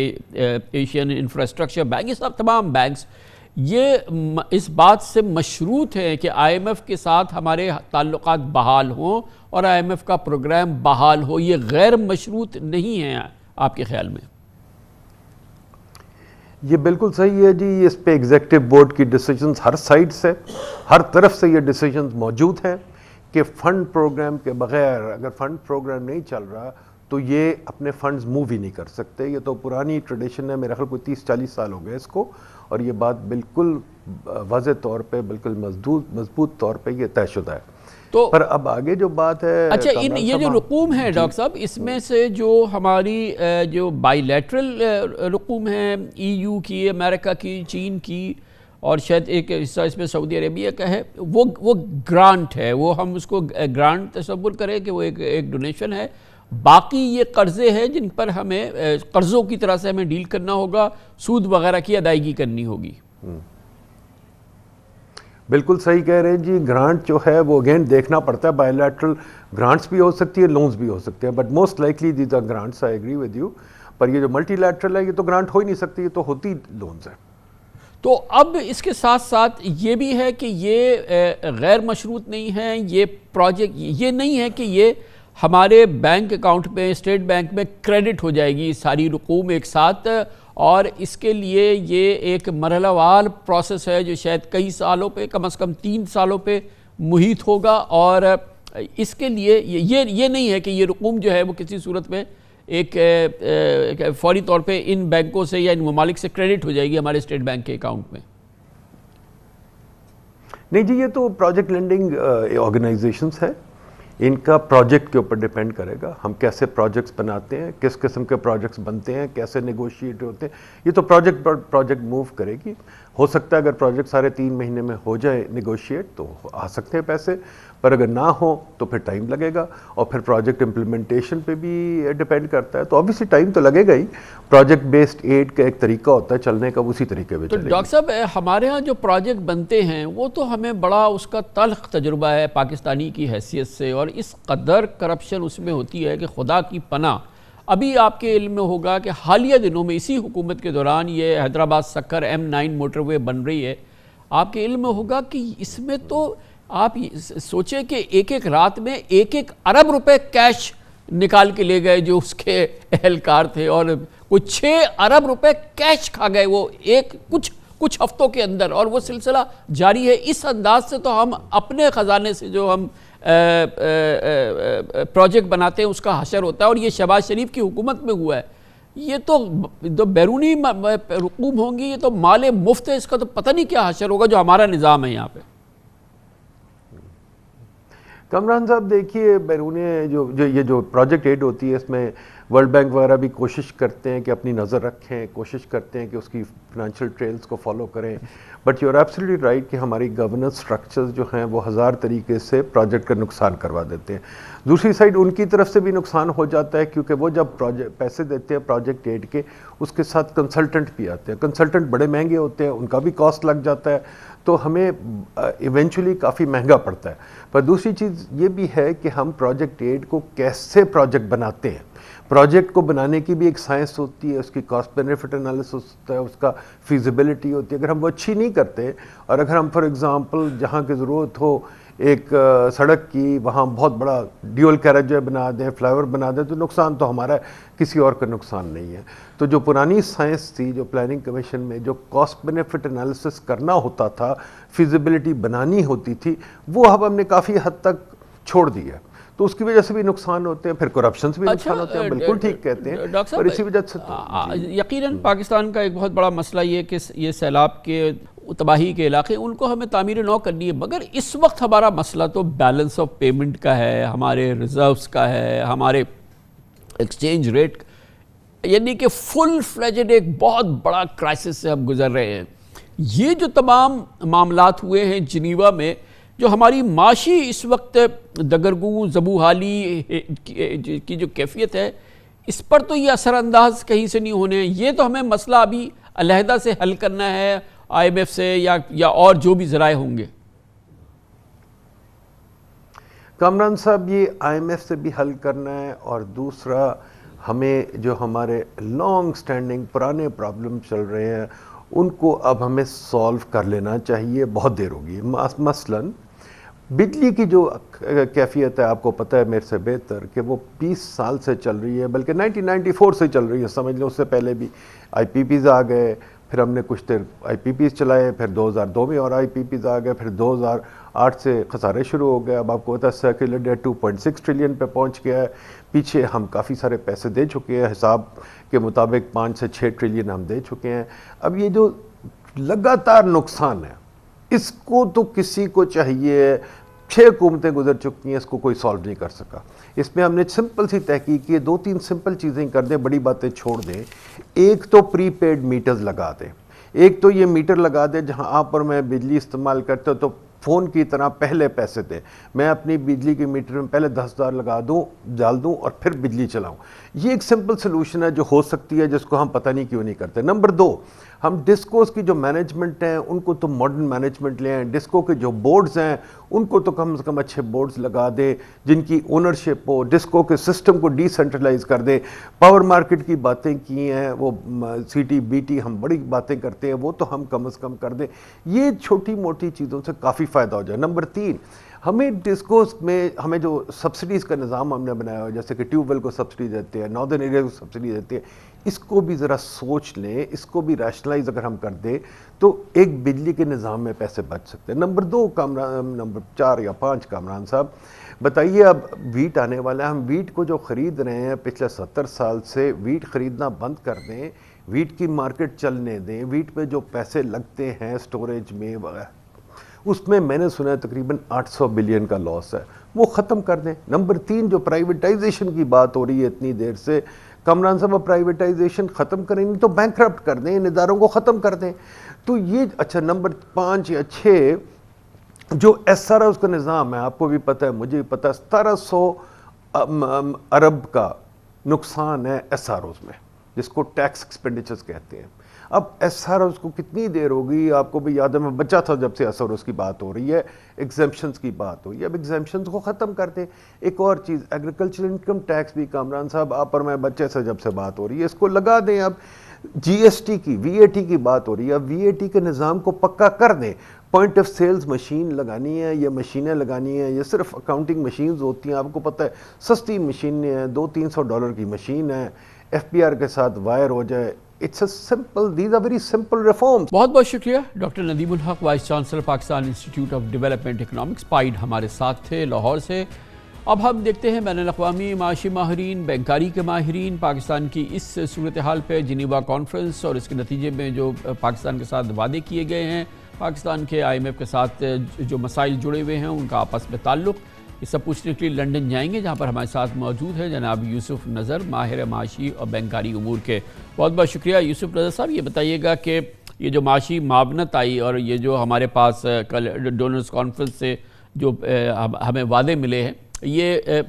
Asian infrastructure bank, یہ سب تمام بینکس یہ اس بات سے مشروط ہیں کہ IMF کے ساتھ ہمارے تعلقات بحال ہوں اور IMF کا پروگرام بحال ہو، یہ غیر مشروط نہیں ہے آپ کے خیال میں؟ یہ بالکل صحیح ہے جی، اس پہ ایگزیکٹو بورڈ کی ڈیسیجنز ہر سائڈ سے، ہر طرف سے یہ ڈیسیجنز موجود ہیں کہ فنڈ پروگرام کے بغیر اگر فنڈ پروگرام نہیں چل رہا تو یہ اپنے فنڈز موو ہی نہیں کر سکتے۔ یہ تو پرانی ٹریڈیشن ہے، میرے خیال کوئی 30-40 سال ہو گئے اس کو، اور یہ بات بالکل واضح طور پہ، بالکل مضبوط طور پہ یہ طے شدہ ہے۔ پر اب آگے جو بات ہے، اچھا یہ جو رقوم ہے ڈاکٹر صاحب، اس میں سے جو ہماری جو بائی لیٹرل رقوم ہیں، EU کی، امریکہ کی، چین کی، اور شاید ایک حصہ اس میں سعودی عربیہ کا ہے، وہ گرانٹ ہے، وہ ہم اس کو گرانٹ تصور کریں کہ وہ ایک ڈونیشن ہے، باقی یہ قرضے ہیں جن پر ہمیں قرضوں کی طرح سے ہمیں ڈیل کرنا ہوگا، سود وغیرہ کی ادائیگی کرنی ہوگی۔ بالکل صحیح کہہ رہے ہیں جی، گرانٹ جو ہے وہ اگین دیکھنا پڑتا ہے، بائی لیٹرل گرانٹس بھی ہو سکتی ہے، لونز بھی ہو سکتے ہیں، but most likely these are grants, I agree with you, پر یہ جو ملٹی لیٹرل ہے یہ تو گرانٹ ہو ہی نہیں سکتی، یہ تو ہوتی لونز ہے۔ تو اب اس کے ساتھ ساتھ یہ بھی ہے کہ یہ غیر مشروط نہیں ہے، یہ پروجیکٹ یہ نہیں ہے کہ یہ ہمارے بینک اکاؤنٹ میں، اسٹیٹ بینک میں کریڈٹ ہو جائے گی ساری رقوم ایک ساتھ، اور اس کے لیے یہ ایک مرحلہ وار پروسیس ہے جو شاید کئی سالوں پہ، کم از کم 3 سالوں پہ محیط ہوگا، اور اس کے لیے یہ نہیں ہے کہ یہ رقوم جو ہے وہ کسی صورت میں ایک فوری طور پہ ان بینکوں سے یا ان ممالک سے کریڈٹ ہو جائے گی ہمارے اسٹیٹ بینک کے اکاؤنٹ میں۔ نہیں جی، یہ تو پروجیکٹ لینڈنگ آرگنائزیشنز ہے، ان کا پروجیکٹ کے اوپر ڈیپینڈ کرے گا، ہم کیسے پروجیکٹس بناتے ہیں، کس قسم کے پروجیکٹس بنتے ہیں، کیسے نیگوشیٹ ہوتے ہیں، یہ تو پروجیکٹ موو کرے گی۔ ہو سکتا ہے اگر پروجیکٹ سارے 3 مہینے میں ہو جائے نیگوشیٹ تو آ سکتے ہیں پیسے، پر اگر نہ ہو تو پھر ٹائم لگے گا، اور پھر پروجیکٹ امپلیمنٹیشن پہ بھی ڈیپینڈ کرتا ہے، تو obviously ٹائم تو لگے گا ہی۔ پروجیکٹ بیسڈ ایڈ کا ایک طریقہ ہوتا ہے چلنے کا، اسی طریقے پہ چلے گا۔ تو ڈاکٹر صاحب ہمارے ہاں جو پروجیکٹ بنتے ہیں وہ تو ہمیں بڑا اس کا تلخ تجربہ ہے پاکستانی کی حیثیت سے، اور اس قدر کرپشن اس میں ہوتی ہے کہ خدا کی پناہ۔ ابھی آپ کے علم میں ہوگا کہ حالیہ دنوں میں اسی حکومت کے دوران یہ حیدرآباد سکر M9 موٹر وے بن رہی ہے، آپ کے علم میں ہوگا کہ اس میں تو آپ سوچیں کہ ایک رات میں 1 ارب روپے کیش نکال کے لے گئے جو اس کے اہلکار تھے، اور کوئی 6 ارب روپے کیش کھا گئے وہ کچھ ہفتوں کے اندر، اور وہ سلسلہ جاری ہے۔ اس انداز سے تو ہم اپنے خزانے سے جو ہم پروجیکٹ بناتے ہیں اس کا حشر ہوتا ہے، اور یہ شہباز شریف کی حکومت میں ہوا ہے۔ یہ تو بیرونی رقوم ہوں گی، یہ تو مال مفت ہے، اس کا تو پتہ نہیں کیا حشر ہوگا جو ہمارا نظام ہے یہاں پہ۔ کامران صاحب دیکھیے بیرونی جو پروجیکٹ ایڈ ہوتی ہے اس میں ورلڈ بینک وغیرہ بھی کوشش کرتے ہیں کہ اپنی نظر رکھیں، کوشش کرتے ہیں کہ اس کی فنانشل ٹریلز کو فالو کریں، but you are absolutely right کہ ہماری گورننس سٹرکچرز جو ہیں وہ ہزار طریقے سے پروجیکٹ کا نقصان کروا دیتے ہیں. دوسری سائڈ ان کی طرف سے بھی نقصان ہو جاتا ہے کیونکہ وہ جب پیسے دیتے ہیں پروجیکٹ ایڈ کے اس کے ساتھ کنسلٹنٹ بھی آتے ہیں، کنسلٹنٹ بڑے مہنگے ہوتے ہیں، ان کا بھی کاسٹ لگ جاتا ہے تو ہمیں ایونچولی کافی مہنگا پڑتا ہے. پر دوسری چیز یہ بھی ہے کہ ہم پروجیکٹ ایڈ کو کیسے پروجیکٹ بناتے ہیں. پروجیکٹ کو بنانے کی بھی ایک سائنس ہوتی ہے، اس کی کاسٹ بینیفٹ انالیسس ہوتا ہے، اس کا فیزیبلٹی ہوتی ہے. اگر ہم وہ اچھی نہیں کرتے اور اگر ہم فار ایگزامپل جہاں کی ضرورت ہو ایک سڑک کی وہاں بہت بڑا ڈیول کیریج وے بنا دیں، فلائی اوور بنا دیں، تو نقصان تو ہمارا ہے، کسی اور کا نقصان نہیں ہے. تو جو پرانی سائنس تھی، جو پلاننگ کمیشن میں جو کاسٹ بینیفٹ انالیسس کرنا ہوتا تھا، فیزیبلٹی بنانی ہوتی تھی، وہ اب ہم نے کافی حد تک چھوڑ دی ہے. تو اس کی وجہ سے بھی نقصان ہوتے ہیں، پھر کرپشن سے بھی نقصان ہوتے ہیں. بالکل ٹھیک کہتے ہیں. اور اسی وجہ سے یقیناً پاکستان کا ایک بہت بڑا مسئلہ یہ کہ یہ سیلاب کے تباہی کے علاقے ان کو ہمیں تعمیر نو کرنی ہے، مگر اس وقت ہمارا مسئلہ تو بیلنس آف پیمنٹ کا ہے، ہمارے ریزروز کا ہے، ہمارے ایکسچینج ریٹ، یعنی کہ فل فلیجڈ ایک بہت بڑا کرائسس سے ہم گزر رہے ہیں. یہ جو تمام معاملات ہوئے ہیں جنیوا میں، جو ہماری معاشی اس وقت دگرگوں زبوحالی کی جو کیفیت ہے، اس پر تو یہ اثر انداز کہیں سے نہیں ہونے. یہ تو ہمیں مسئلہ ابھی علیحدہ سے حل کرنا ہے آئی ایم ایف سے یا اور جو بھی ذرائع ہوں گے. کامران صاحب یہ آئی ایم ایف سے بھی حل کرنا ہے، اور دوسرا ہمیں جو ہمارے لانگ سٹینڈنگ پرانے پرابلم چل رہے ہیں ان کو اب ہمیں سالو کر لینا چاہیے. بہت دیر ہوگی. مثلاً بجلی کی جو کیفیت ہے آپ کو پتہ ہے میرے سے بہتر کہ وہ 20 سال سے چل رہی ہے، بلکہ 1994 سے چل رہی ہے سمجھ لو. اس سے پہلے بھی آئی پی پیز آ گئے، پھر ہم نے کچھ دیر آئی پی پیز چلائے، پھر 2002 میں اور آئی پی پیز آ گئے، پھر 2008 سے خسارے شروع ہو گئے. اب آپ کو پتہ ہے سرکولر ڈیٹ 2.6 ٹریلین پہ پہنچ گیا ہے. پیچھے ہم کافی سارے پیسے دے چکے ہیں، حساب کے مطابق 5 سے 6 ٹریلین ہم دے چکے ہیں. اب یہ جو لگاتار نقصان ہے اس کو تو کسی کو چاہیے، 6 حکومتیں گزر چکی ہیں، اس کو کوئی سالو نہیں کر سکا. اس میں ہم نے سمپل سی تحقیق کی، 2-3 سمپل چیزیں کر دیں، بڑی باتیں چھوڑ دیں. ایک تو پری پیڈ میٹرز لگا دیں. ایک تو یہ میٹر لگا دیں جہاں آپ اور میں بجلی استعمال کرتے ہو تو فون کی طرح پہلے پیسے دیں. میں اپنی بجلی کے میٹر میں پہلے 10,000 لگا دوں، ڈال دوں اور پھر بجلی چلاؤں. یہ ایک سمپل سلوشن ہے جو ہو سکتی ہے، جس کو ہم پتہ نہیں کیوں نہیں کرتے. نمبر 2، ہم ڈسکوز کی جو مینجمنٹ ہیں ان کو تو ماڈرن مینجمنٹ لیں. ڈسکو کے جو بورڈز ہیں ان کو تو کم سے کم اچھے بورڈز لگا دیں جن کی اونرشپ ہو. ڈسکو کے سسٹم کو ڈی سینٹرلائز کر دیں. پاور مارکیٹ کی باتیں کی ہیں، وہ سی ٹی بی ٹی ہم بڑی باتیں کرتے ہیں، وہ تو ہم کم از کم کر دیں. یہ چھوٹی موٹی چیزوں سے کافی فائدہ ہو جائے. نمبر 3، ہمیں ڈسکوز میں ہمیں جو سبسڈیز کا نظام ہم نے بنایا ہو، جیسے کہ ٹیوب ویل کو سبسڈی دیتے ہیں، ناردرن ایریا کو سبسڈی دیتے ہیں، اس کو بھی ذرا سوچ لیں، اس کو بھی ریشنلائز اگر ہم کر دیں تو ایک بجلی کے نظام میں پیسے بچ سکتے ہیں. نمبر 4 یا 5 کامران صاحب بتائیے، اب ویٹ آنے والا ہے، ہم ویٹ کو جو خرید رہے ہیں پچھلے 70 سال سے، ویٹ خریدنا بند کر دیں، ویٹ کی مارکیٹ چلنے دیں. ویٹ پہ جو پیسے لگتے ہیں سٹوریج میں وغیرہ، اس میں میں نے سنا ہے تقریباً 800 بلین کا لاس ہے، وہ ختم کر دیں. نمبر 3، جو پرائیویٹائزیشن کی بات ہو رہی ہے اتنی دیر سے، کامران صاحب پرائیویٹائزیشن ختم کریں گے تو بینکرپٹ کر دیں، ان اداروں کو ختم کر دیں. تو یہ اچھا. نمبر 5 یا 6، جو ایس آر اوز کا نظام ہے، آپ کو بھی پتہ ہے مجھے بھی پتہ ہے، 1700 ارب کا نقصان ہے ایس آر اوز میں، جس کو ٹیکس ایکسپینڈیچرز کہتے ہیں. اب ایس آر اوز کو کتنی دیر ہوگی، آپ کو بھی یاد ہے میں بچہ تھا جب سے ایس آر اوز کی بات ہو رہی ہے، ایگزیمپشنز کی بات ہوئی ہے. اب ایگزیمپشنز کو ختم کر دیں. ایک اور چیز، ایگریکلچر انکم ٹیکس بھی کامران صاحب آپ اور میں بچے سے جب سے بات ہو رہی ہے، اس کو لگا دیں. اب جی ایس ٹی کی، وی اے ٹی کی بات ہو رہی ہے، اب وی اے ٹی کے نظام کو پکا کر دیں. پوائنٹ آف سیلز مشین لگانی ہے، یہ مشینیں لگانی ہیں، یہ صرف اکاؤنٹنگ مشینز ہوتی ہیں. آپ کو پتہ ہے سستی مشینیں ہیں، $200-300 کی مشین ہے، ایف پی آر کے ساتھ وائر ہو جائے. It's a simple, these are very simple reforms. بہت بہت شکریہ doctor Nadeem ul Haq, vice chancellor Pakistan institute of development economics PIDE, ہمارے ساتھ تھے لاہور سے. اب ہم دیکھتے ہیں بین الاقوامی معاشی ماہرین، بینکاری کے ماہرین پاکستان کی اس صورتحال پہ، جنیوا کانفرنس اور اس کے نتیجے میں جو پاکستان کے ساتھ وعدے کیے گئے ہیں، پاکستان کے آئی ایم ایف کے ساتھ جو مسائل جڑے ہوئے ہیں ان کا آپس میں تعلق. یہ سب پوچھنے کے لیے لنڈن جائیں گے، جہاں پر ہمارے ساتھ موجود ہے جناب یوسف نظر، ماہر معاشی اور بینکاری امور کے۔ بہت بہت شکریہ یوسف نظر صاحب۔ یہ بتائیے گا کہ یہ جو معاشی معاونت آئی اور یہ جو ہمارے پاس کل ڈونرز کانفرنس سے جو ہمیں وعدے ملے ہیں، یہ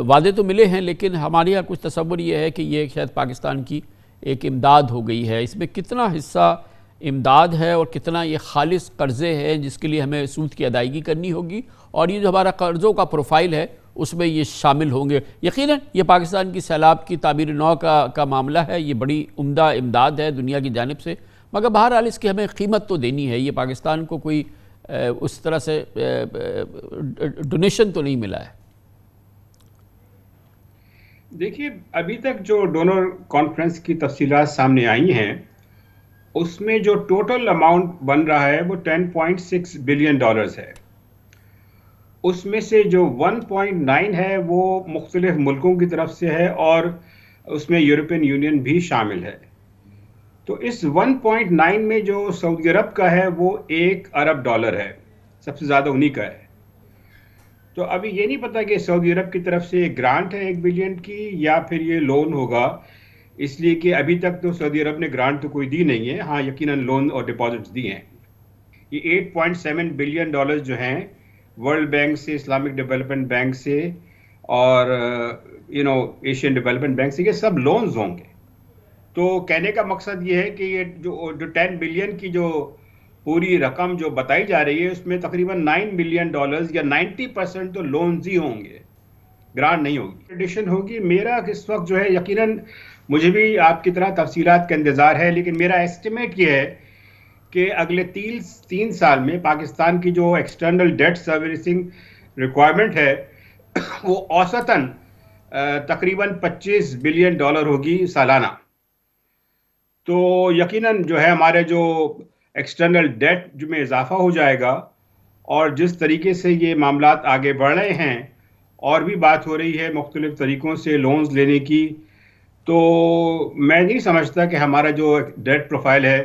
وعدے تو ملے ہیں لیکن ہمارے یہاں کچھ تصور یہ ہے کہ یہ شاید پاکستان کی ایک امداد ہو گئی ہے۔ اس میں کتنا حصہ امداد ہے اور کتنا یہ خالص قرضے ہیں جس کے لیے ہمیں سود کی ادائیگی کرنی ہوگی، اور یہ جو ہمارا قرضوں کا پروفائل ہے اس میں یہ شامل ہوں گے؟ یقیناً یہ پاکستان کی سیلاب کی تعبیر نو کا معاملہ ہے، یہ بڑی عمدہ امداد ہے دنیا کی جانب سے، مگر بہرحال اس کی ہمیں قیمت تو دینی ہے۔ یہ پاکستان کو کوئی اس طرح سے ڈونیشن تو نہیں ملا ہے۔ دیکھیے، ابھی تک جو ڈونر کانفرنس کی تفصیلات سامنے آئی ہیں اس میں جو ٹوٹل اماؤنٹ بن رہا ہے وہ $10.6 بلین ہے۔ اس میں سے جو 1.9 ہے وہ مختلف ملکوں کی طرف سے ہے اور اس میں یورپین یونین بھی شامل ہے۔ تو اس 1.9 میں جو سعودی عرب کا ہے وہ $1 ارب ہے، سب سے زیادہ انہی کا ہے۔ تو ابھی یہ نہیں پتا کہ سعودی عرب کی طرف سے ایک گرانٹ ہے 1 بلین کی یا پھر یہ لون ہوگا، اس لیے کہ ابھی تک تو سعودی عرب نے گرانٹ تو کوئی دی نہیں ہے، ہاں یقیناً لون اور ڈپازٹس دی ہیں۔ یہ $8.7 بلین جو ہیں ورلڈ بینک سے، اسلامک ڈیولپمنٹ بینک سے اور ایشین ڈیولپمنٹ بینک سے، یہ سب لونز ہوں گے۔ تو کہنے کا مقصد یہ ہے کہ یہ جو 10 بلین کی جو پوری رقم جو بتائی جا رہی ہے اس میں تقریباً $9 بلین یا 90% تو لونز ہی ہوں گے، گرانٹ نہیں ہوگی، ایڈیشن ہوگی۔ میرا اس وقت جو ہے یقیناً مجھے بھی آپ کی طرح تفصیلات کا انتظار ہے، لیکن میرا ایسٹیمیٹ یہ ہے کہ اگلے 3 سال میں پاکستان کی جو ایکسٹرنل ڈیٹ سروسنگ ریکوائرمنٹ ہے وہ اوسطاً تقریباً $25 بلین ہوگی سالانہ۔ تو یقیناً جو ہے ہمارے جو ایکسٹرنل ڈیٹ میں اضافہ ہو جائے گا، اور جس طریقے سے یہ معاملات آگے بڑھ رہے ہیں اور بھی بات ہو رہی ہے مختلف طریقوں سے لونز لینے کی، تو میں نہیں سمجھتا کہ ہمارا جو ڈیٹ پروفائل ہے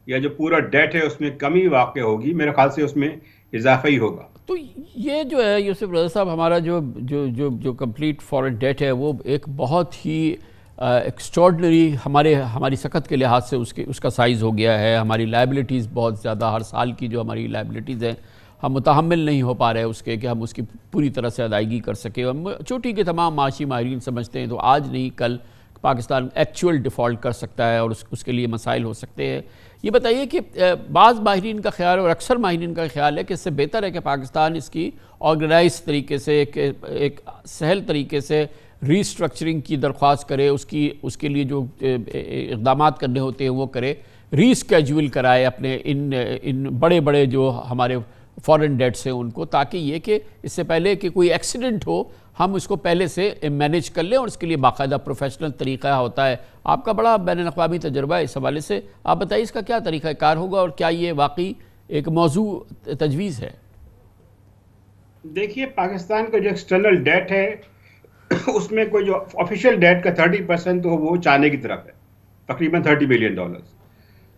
یا جو پورا ڈیٹ ہے اس میں کمی واقع ہوگی، میرے خیال سے اس میں اضافہ ہی ہوگا۔ تو یہ جو ہے یوسف رضا صاحب، ہمارا جو کمپلیٹ فورن ڈیٹ ہے وہ ایک بہت ہی ایکسٹراڈنری ہماری سخت کے لحاظ سے اس کا سائز ہو گیا ہے۔ ہماری لائبلٹیز بہت زیادہ، ہر سال کی جو ہماری لائبلٹیز ہیں ہم متحمل نہیں ہو پا رہے اس کے کہ ہم اس کی پوری طرح سے ادائیگی کر سکیں۔ چوٹی کے تمام معاشی ماہرین سمجھتے ہیں تو آج نہیں کل پاکستان ایکچول ڈیفالٹ کر سکتا ہے اور اس کے لیے مسائل ہو سکتے ہیں۔ یہ بتائیے کہ بعض ماہرین کا خیال اور اکثر ماہرین کا خیال ہے کہ اس سے بہتر ہے کہ پاکستان اس کی آرگنائز طریقے سے ایک سہل طریقے سے ری اسٹرکچرنگ کی درخواست کرے، اس کے لیے جو اقدامات کرنے ہوتے ہیں وہ کرے، ری اسکیجول کرائے اپنے ان بڑے بڑے جو ہمارے فورن ڈیٹس ہیں ان کو، تاکہ یہ کہ اس سے پہلے کہ کوئی ایکسیڈنٹ ہو ہم اس کو پہلے سے مینیج کر لیں، اور اس کے لیے باقاعدہ پروفیشنل طریقہ ہوتا ہے۔ آپ کا بڑا بین الاقوامی تجربہ ہے اس حوالے سے، آپ بتائیے اس کا کیا طریقہ کار ہوگا اور کیا یہ واقعی ایک موضوع تجویز ہے؟ دیکھیے، پاکستان کا جو ایکسٹرنل ڈیٹ ہے اس میں کوئی جو آفیشیل ڈیٹ کا 30% تو وہ چانے کی طرف ہے، تقریباً $30 بلین۔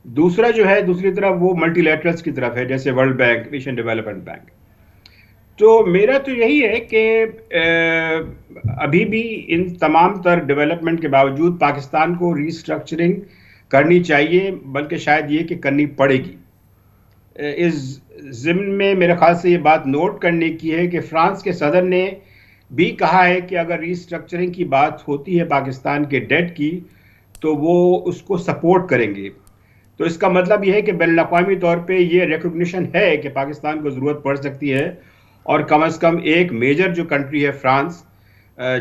دوسرا جو ہے دوسری طرف وہ ملٹی لیٹرلز کی طرف ہے، جیسے world bank, Asian development bank. تو میرا تو یہی ہے کہ ابھی بھی ان تمام تر ڈیولپمنٹ کے باوجود پاکستان کو ری اسٹرکچرنگ کرنی چاہیے، بلکہ شاید یہ کہ کرنی پڑے گی۔ اس ضمن میں میرے خیال سے یہ بات نوٹ کرنے کی ہے کہ فرانس کے صدر نے بھی کہا ہے کہ اگر ری اسٹرکچرنگ کی بات ہوتی ہے پاکستان کے ڈیٹ کی تو وہ اس کو سپورٹ کریں گے۔ تو اس کا مطلب یہ ہے کہ بین الاقوامی طور پہ یہ ریکگنیشن ہے کہ پاکستان کو ضرورت پڑ سکتی ہے، اور کم از کم ایک میجر جو کنٹری ہے فرانس،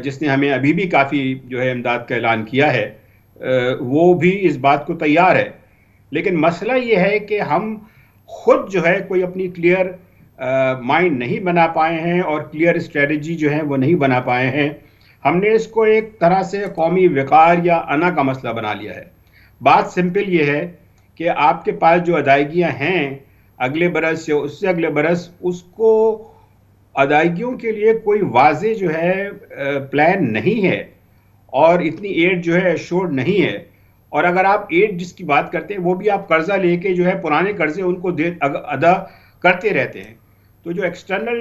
جس نے ہمیں ابھی بھی کافی جو ہے امداد کا اعلان کیا ہے، وہ بھی اس بات کو تیار ہے۔ لیکن مسئلہ یہ ہے کہ ہم خود جو ہے کوئی اپنی کلیئر مائنڈ نہیں بنا پائے ہیں اور کلیئر اسٹریٹجی جو ہے وہ نہیں بنا پائے ہیں۔ ہم نے اس کو ایک طرح سے قومی وقار یا انا کا مسئلہ بنا لیا ہے۔ بات سمپل یہ ہے کہ آپ کے پاس جو ادائیگیاں ہیں اگلے برس یا اس سے اگلے برس، اس کو ادائیگیوں کے لیے کوئی واضح جو ہے پلان نہیں ہے، اور اتنی ایڈ جو ہے ایشورڈ نہیں ہے۔ اور اگر آپ ایڈ جس کی بات کرتے ہیں وہ بھی آپ قرضہ لے کے جو ہے پرانے قرضے ان کو ادا کرتے رہتے ہیں۔ تو جو ایکسٹرنل